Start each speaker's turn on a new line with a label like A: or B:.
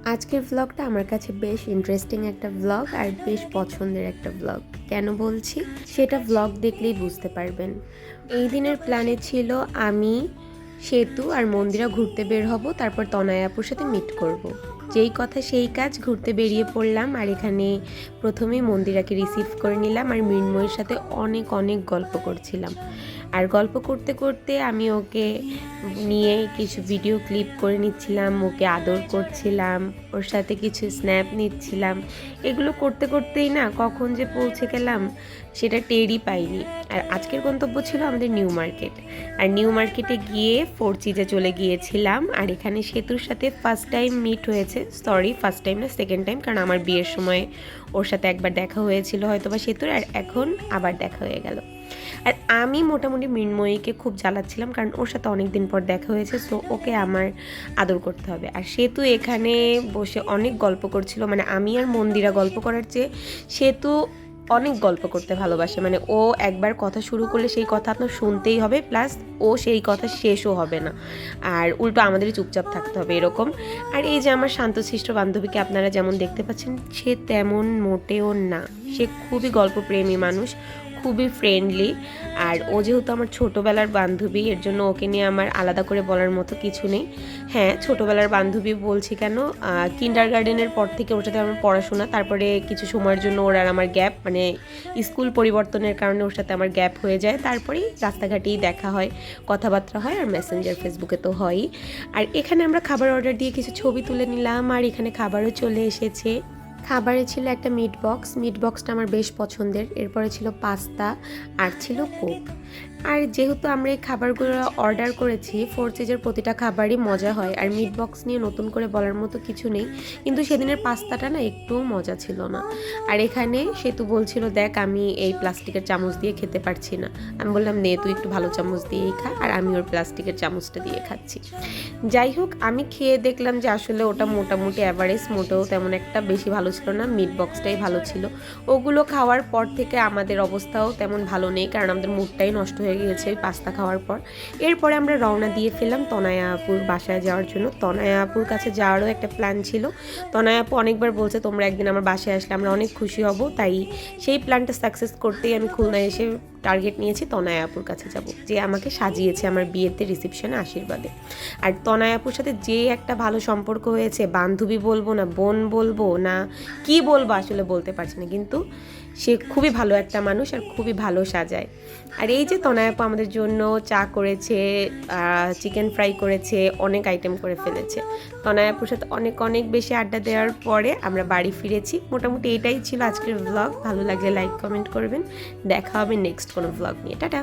A: আজকের ব্লগটা আমার কাছে বেশ ইন্টারেস্টিং একটা ব্লগ আর বেশ পছন্দের একটা ব্লগ। কেন বলছি সেটা ব্লগ দেখলেই বুঝতে পারবেন। এই দিনের প্ল্যানে ছিল আমি, সেতু আর মন্দিরা ঘুরতে বের হব, তারপর তনয় আপুর সাথে মিট করব। যেই কথা সেই কাজ, ঘুরতে বেরিয়ে পড়লাম। আর এখানে প্রথমেই মন্দিরাকে রিসিভ করে নিলাম আর মৃন্ময়ের সাথে অনেক অনেক গল্প করছিলাম। আর গল্প করতে করতে আমি ওকে নিয়ে কিছু ভিডিও ক্লিপ করে নিচ্ছিলাম, ওকে আদর করছিলাম, ওর সাথে কিছু স্ন্যাপ নিচ্ছিলাম। এগুলো করতে করতেই না কখন যে পৌঁছে গেলাম সেটা টেরই পাইনি। আর আজকের গন্তব্য ছিল আমাদের নিউ মার্কেট। আর নিউ মার্কেটে গিয়ে ফোর চিজে চলে গিয়েছিলাম। আর এখানে সেতুর সাথে ফার্স্ট টাইম মিট হয়েছে, সরি ফার্স্ট টাইম না, সেকেন্ড টাইম, কারণ আমার বিয়ের সময় ওর সাথে একবার দেখা হয়েছিল হয়তো বা সেতুর, আর এখন আবার দেখা হয়ে গেল। আর আমি মোটামুটি মৃন্ময়ীকে খুব জ্বালাচ্ছিলাম, কারণ ওর সাথে অনেক দিন পর দেখা হয়েছে, সো ওকে আমার আদর করতে হবে। আর সেতু এখানে বসে অনেক গল্প করছিল, মানে আমি আর মন্দিরা গল্প করার চেয়ে সেতু অনেক গল্প করতে ভালোবাসে। মানে ও একবার কথা শুরু করলে সেই কথা আপনার শুনতেই হবে, প্লাস ও সেই কথা শেষও হবে না, আর উল্টো আমাদেরই চুপচাপ থাকতে হবে এরকম। আর এই যে আমার শান্তশিষ্ট বান্ধবীকে আপনারা যেমন দেখতে পাচ্ছেন, সে তেমন মোটেও না, সে খুবই গল্পপ্রেমী মানুষ, খুবই ফ্রেন্ডলি। আর ও যেহেতু আমার ছোটোবেলার বান্ধবী, এর জন্য ওকে নিয়ে আমার আলাদা করে বলার মতো কিছু নেই। হ্যাঁ, ছোটোবেলার বান্ধবী বলছি কেন, কিন্ডারগার্ডেনের পর থেকে ওর সাথে আমার পড়াশোনা, তারপরে কিছু সময়ের জন্য ওর আর আমার গ্যাপ, মানে স্কুল পরিবর্তনের কারণে ওর সাথে আমার গ্যাপ হয়ে যায়। তারপরেই রাস্তাঘাটেই দেখা হয়, কথাবার্তা হয়, আর মেসেঞ্জার ফেসবুকে তো হয়ই। আর এখানে আমরা খাবার অর্ডার দিয়ে কিছু ছবি তুলে নিলাম, আর এখানে খাবারও চলে এসেছে। খাবারে ছিল একটা মিট বক্সটা আমার বেশ পছন্দের, এরপরে ছিল পাস্তা আর ছিল কোক। আর যেহেতু আমরা এই খাবারগুলো অর্ডার করেছি, ফোর চিজের প্রতিটা খাবারই মজা হয়, আর মিট বক্স নিয়ে নতুন করে বলার মতো কিছু নেই, কিন্তু সেদিনের পাস্তাটা না একটুও মজা ছিল না। আর এখানে সেতু বলছিল, দেখ আমি এই প্লাস্টিকের চামচ দিয়ে খেতে পারছি না। আমি বললাম, নে তুই একটু ভালো চামচ দিয়েই খা, আর আমি ওর প্লাস্টিকের চামচটা দিয়ে খাচ্ছি। যাই হোক, আমি খেয়ে দেখলাম যে আসলে ওটা মোটামুটি অ্যাভারেজ, মোটেও তেমন একটা বেশি ভালো ছিল না, মিট বক্সটাই ভালো ছিল। ওগুলো খাওয়ার পর থেকে আমাদের অবস্থাও তেমন ভালো নেই, কারণ আমাদের মুডটাই নষ্ট হয়ে গিয়েছে ওই পাস্তা খাওয়ার পর। এরপরে আমরা রওনা দিয়ে ফেললাম তনয়া আপুর বাসায় যাওয়ার জন্য। তনয়া আপুর কাছে যাওয়ারও একটা প্ল্যান ছিল। তনয়া আপু অনেকবার বলছে, তোমরা একদিন আমার বাসায় আসলে আমরা অনেক খুশি হব, তাই সেই প্ল্যানটা সাকসেস করতেই আমি খুলনায় এসে টার্গেট নিয়েছি তনয়া আপুর কাছে যাব, যে আমাকে সাজিয়েছে আমার বিয়েতে রিসেপশনে আশীর্বাদে। আর তনয়া আপুর সাথে যে একটা ভালো সম্পর্ক হয়েছে, বান্ধবী বলবো না, বোন বলবো না, কি বলবো আসলে বলতে পারছি না, কিন্তু সে খুবই ভালো একটা মানুষ আর খুবই ভালো সাজায়। আর এই যে তনয়া আপু আমাদের জন্য চা করেছে, চিকেন ফ্রাই করেছে, অনেক আইটেম করে ফেলেছে। তনয়া আপুর সাথে অনেক অনেক বেশি আড্ডা দেওয়ার পরে আমরা বাড়ি ফিরেছি। মোটামুটি এটাই ছিল আজকের ব্লগ। ভালো লাগলে লাইক কমেন্ট করবেন। দেখা হবে নেক্সট কোনো ব্লগ নিয়ে। টাটা।